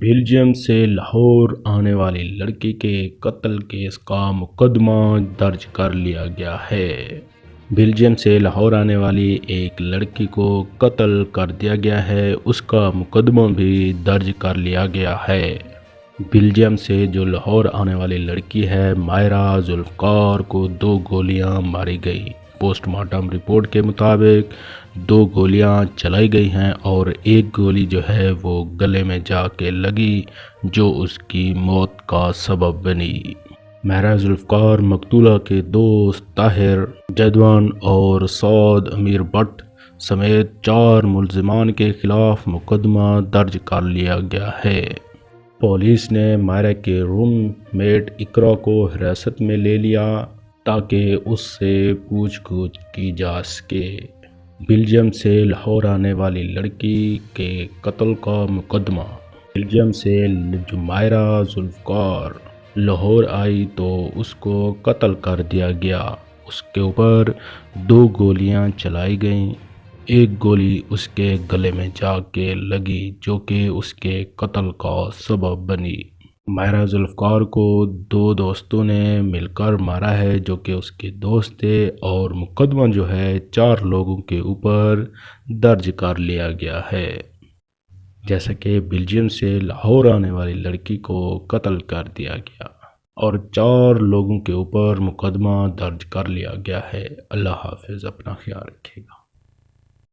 Belgium سے لاہور آنے والی لڑکی کے قتل کیس کا مقدمہ درج کر لیا گیا ہے۔ بیلجیم سے لاہور آنے والی ایک لڑکی کو قتل کر دیا گیا ہے، اس کا مقدمہ بھی درج کر لیا گیا ہے۔ بیلجیم سے جو لاہور آنے والی لڑکی ہے مائرہ ذوالفقار کو 2 گولیاں ماری گئی۔ پوسٹ مارٹم رپورٹ کے مطابق 2 گولیاں چلائی گئی ہیں اور ایک گولی جو ہے وہ گلے میں جا کے لگی جو اس کی موت کا سبب بنی۔ مائرہ ذوالفقار مقتولہ کے دوست طاہر جیدوان اور سعود امیر بٹ سمیت 4 ملزمان کے خلاف مقدمہ درج کر لیا گیا ہے۔ پولیس نے مائرہ کے روم میٹ اقرا کو حراست میں لے لیا تاکہ اس سے پوچھ گچھ کی جا سکے۔ بیلجیم سے لاہور آنے والی لڑکی کے قتل کا مقدمہ۔ بیلجیم سے جو مائرہ ذوالفقار لاہور آئی تو اس کو قتل کر دیا گیا۔ اس کے اوپر 2 گولیاں چلائی گئیں، ایک گولی اس کے گلے میں جا کے لگی جو کہ اس کے قتل کا سبب بنی۔ مائرہ ذوالفقار کو 2 دوستوں نے مل کر مارا ہے جو کہ اس کے دوست تھے اور مقدمہ جو ہے 4 لوگوں کے اوپر درج کر لیا گیا ہے۔ جیسا کہ بیلجیم سے لاہور آنے والی لڑکی کو قتل کر دیا گیا اور 4 لوگوں کے اوپر مقدمہ درج کر لیا گیا ہے۔ اللہ حافظ، اپنا خیال رکھیے گا۔